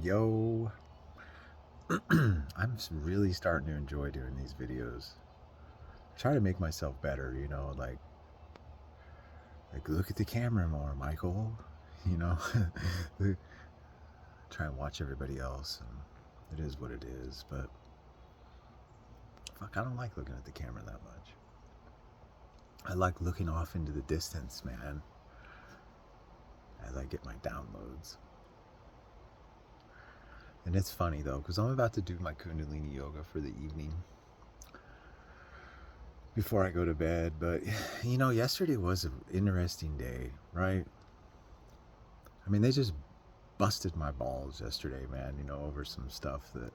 Yo, I'm really starting to enjoy doing these videos. Try to make myself better, like look at the camera more, Michael. You know, try and watch everybody else, and it is what it is. But fuck, I don't like looking at the camera that much. I like looking off into the distance, man, as I get my downloads. And it's funny though, because I'm about to do my Kundalini yoga for the evening before I go to bed. But, yesterday was an interesting day, right? I mean, they just busted my balls yesterday, man, over some stuff that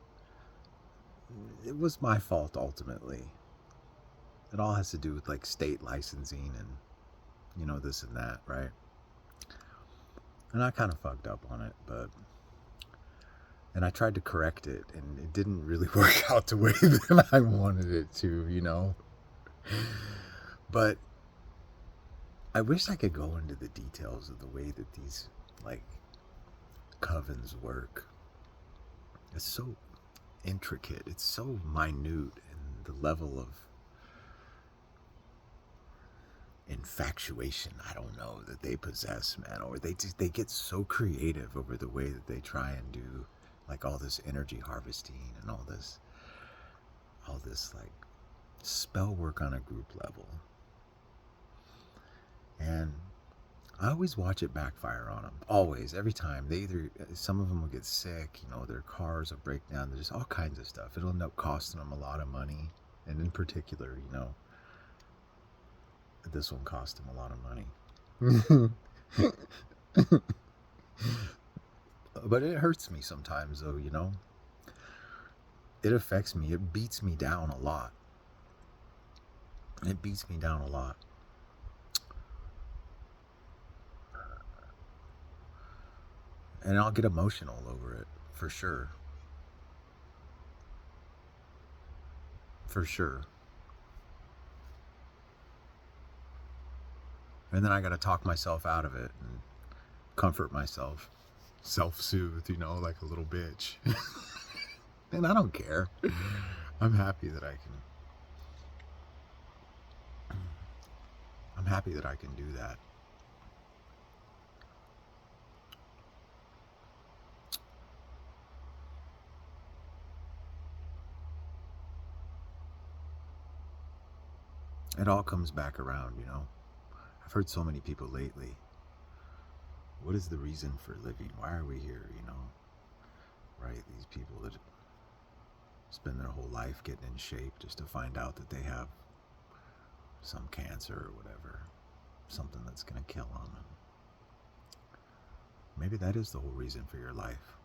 it was my fault ultimately. It all has to do with like state licensing and, this and that, right? And I kind of fucked up on it, and I tried to correct it, and it didn't really work out the way that I wanted it to. But I wish I could go into the details of the way that these, like, covens work. It's so intricate, it's so minute, and the level of infatuation, I don't know, that they possess, man. Or they get so creative over the way that they try and do, like, all this energy harvesting and all this like spell work on a group level. And I always watch it backfire on them. Always, every time. Some of them will get sick, their cars will break down. There's all kinds of stuff. It'll end up costing them a lot of money. And in particular, this one cost them a lot of money. But it hurts me sometimes, though. It affects me. It beats me down a lot. It beats me down a lot. And I'll get emotional over it, for sure. For sure. And then I gotta talk myself out of it and comfort myself. Self-soothe, like a little bitch. And I don't care. I'm happy that I can I'm happy that I can do that. It all comes back around. I've heard so many people lately. What is the reason for living? Why are we here? Right? These people that spend their whole life getting in shape just to find out that they have some cancer or whatever, something that's going to kill them. And maybe that is the whole reason for your life.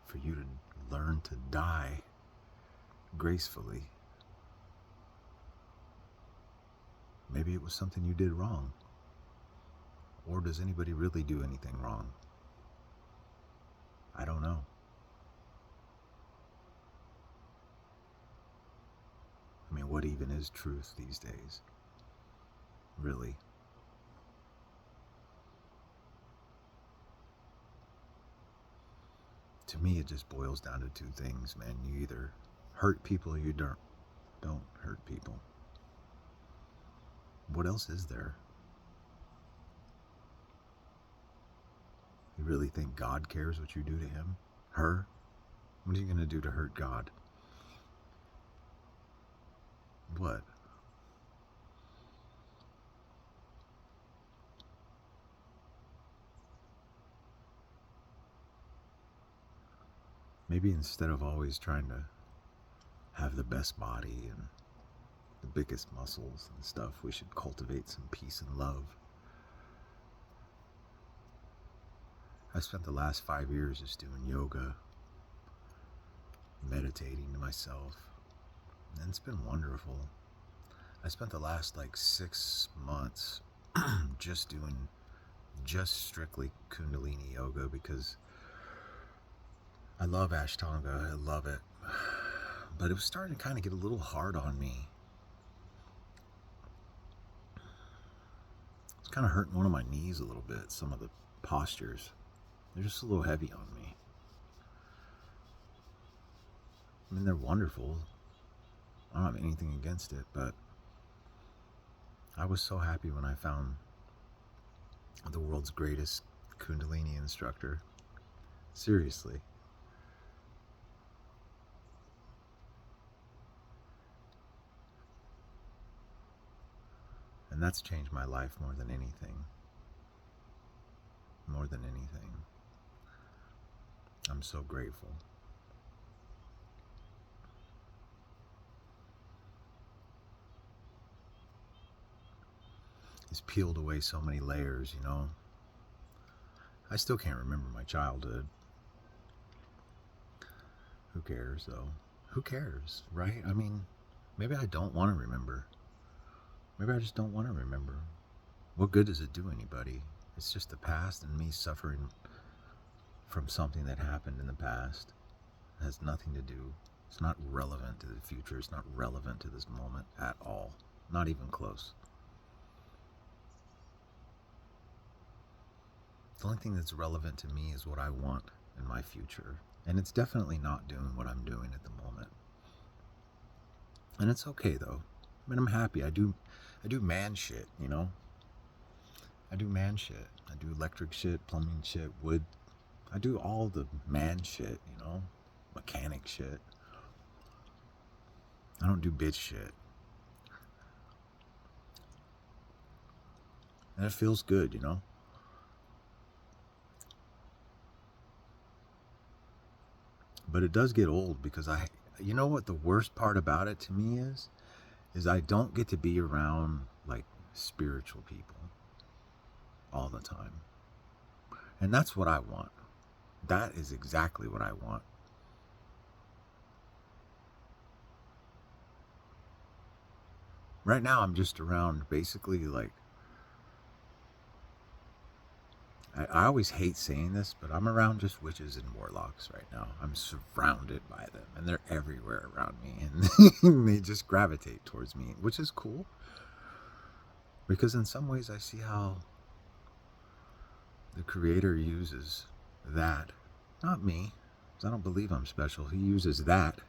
For you to learn to die gracefully. Maybe it was something you did wrong. Or does anybody really do anything wrong? I don't know. I mean, what even is truth these days? Really? To me, it just boils down to two things, man. You either hurt people or you don't hurt people. What else is there? You really think God cares what you do to him? Her? What are you going to do to hurt God? What? Maybe instead of always trying to have the best body and the biggest muscles and stuff, we should cultivate some peace and love. I spent the last 5 years just doing yoga, meditating to myself, and it's been wonderful. I spent the last 6 months just strictly Kundalini yoga because I love Ashtanga. I love it. But it was starting to kind of get a little hard on me. It's kind of hurting one of my knees a little bit, some of the postures. They're just a little heavy on me. I mean, they're wonderful. I don't have anything against it, but I was so happy when I found the world's greatest Kundalini instructor. Seriously. And that's changed my life more than anything. More than anything. I'm so grateful. It's peeled away so many layers, you know. I still can't remember my childhood. Who cares, though? Who cares, right? I mean, maybe I don't want to remember. Maybe I just don't want to remember. What good does it do anybody? It's just the past and me suffering from something that happened in the past. It has nothing to do. It's not relevant to the future. It's not relevant to this moment at all. Not even close. The only thing that's relevant to me is what I want in my future. And it's definitely not doing what I'm doing at the moment. And it's okay though. I mean, I'm happy. I do man shit, you know? I do man shit. I do electric shit, plumbing shit, wood. I do all the man shit, you know? Mechanic shit. I don't do bitch shit. And it feels good, you know? But it does get old because you know what the worst part about it to me is I don't get to be around like spiritual people all the time. And that's what I want. That is exactly what I want. Right now I'm just around basically like I always hate saying this, but I'm around just witches and warlocks right now. I'm surrounded by them, and they're everywhere around me, and they just gravitate towards me, which is cool. Because in some ways, I see how the Creator uses that, not me, because I don't believe I'm special. He uses that,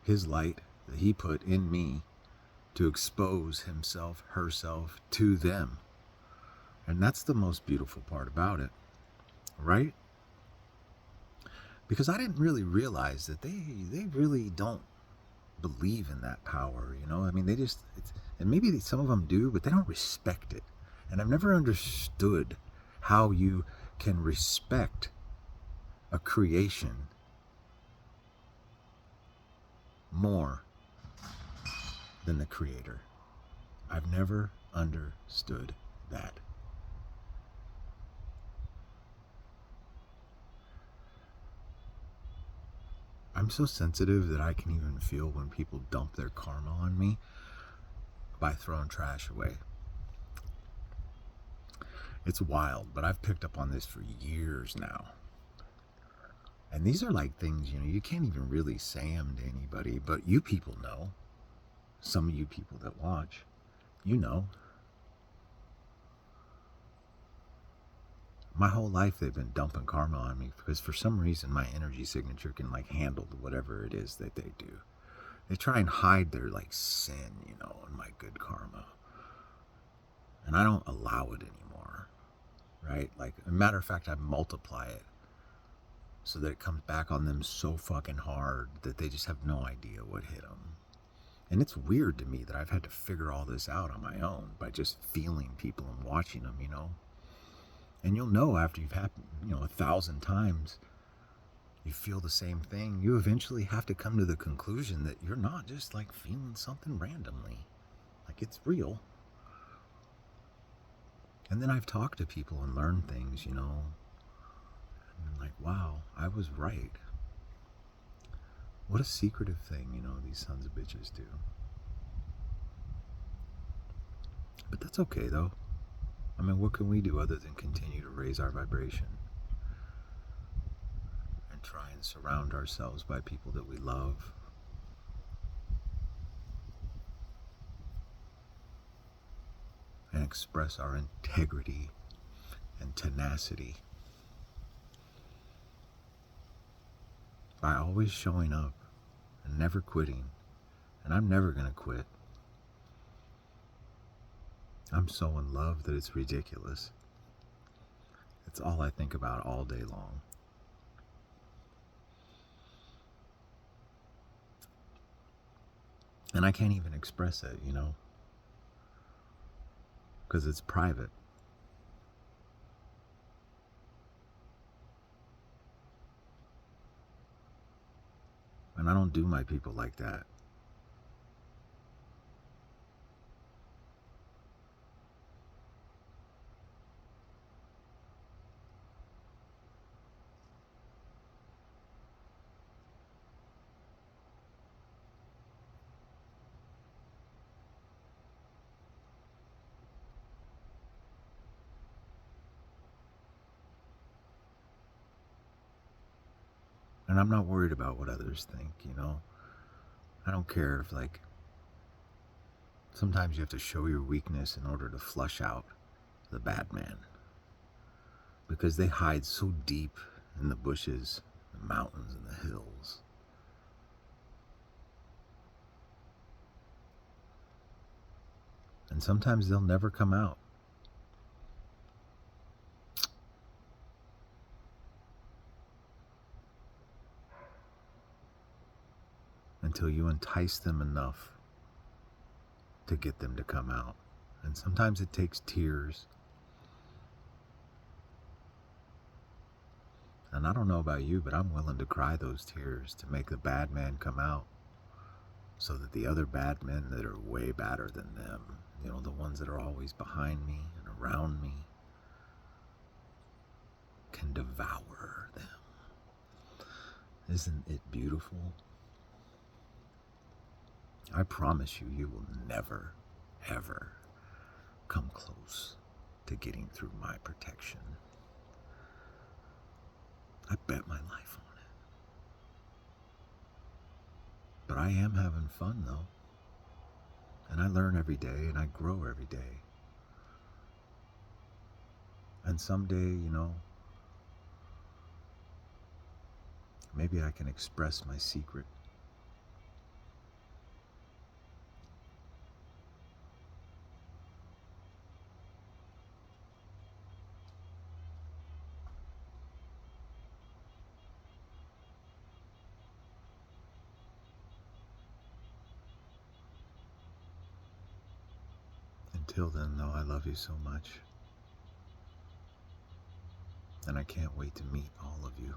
His light that He put in me, to expose Himself, herself to them. And that's the most beautiful part about it, right? Because I didn't really realize that they really don't believe in that power, you know? I mean, and maybe some of them do, but they don't respect it. And I've never understood how you can respect a creation more than the Creator. I've never understood that. I'm so sensitive that I can even feel when people dump their karma on me by throwing trash away. It's wild, but I've picked up on this for years now. And these are like things, you know, you can't even really say them to anybody, but you people know. Some of you people that watch, you know. My whole life they've been dumping karma on me because for some reason my energy signature can like handle whatever it is that they do. They try and hide their like sin, you know, and my good karma. And I don't allow it anymore, right? Like, a matter of fact, I multiply it so that it comes back on them so fucking hard that they just have no idea what hit them. And it's weird to me that I've had to figure all this out on my own by just feeling people and watching them, you know? And you'll know after you've had, you know, 1,000 times, you feel the same thing. You eventually have to come to the conclusion that you're not just like feeling something randomly. Like, it's real. And then I've talked to people and learned things, you know. And I'm like, wow, I was right. What a secretive thing, you know, these sons of bitches do. But that's okay, though. I mean, what can we do other than continue to raise our vibration and try and surround ourselves by people that we love? And express our integrity and tenacity. by always showing up and never quitting. And I'm never going to quit. I'm so in love that it's ridiculous. It's all I think about all day long. And I can't even express it, because it's private. And I don't do my people like that. And I'm not worried about what others think. I don't care if, sometimes you have to show your weakness in order to flush out the bad man. Because they hide so deep in the bushes, the mountains, and the hills. And sometimes they'll never come out. Until you entice them enough to get them to come out. And sometimes it takes tears. And I don't know about you, but I'm willing to cry those tears to make the bad man come out, so that the other bad men that are way badder than them, the ones that are always behind me and around me, can devour them. Isn't it beautiful? I promise you, you will never, ever come close to getting through my protection. I bet my life on it. But I am having fun, though. And I learn every day, and I grow every day. And someday, maybe I can express my secret. Until then, though, I love you so much. And I can't wait to meet all of you.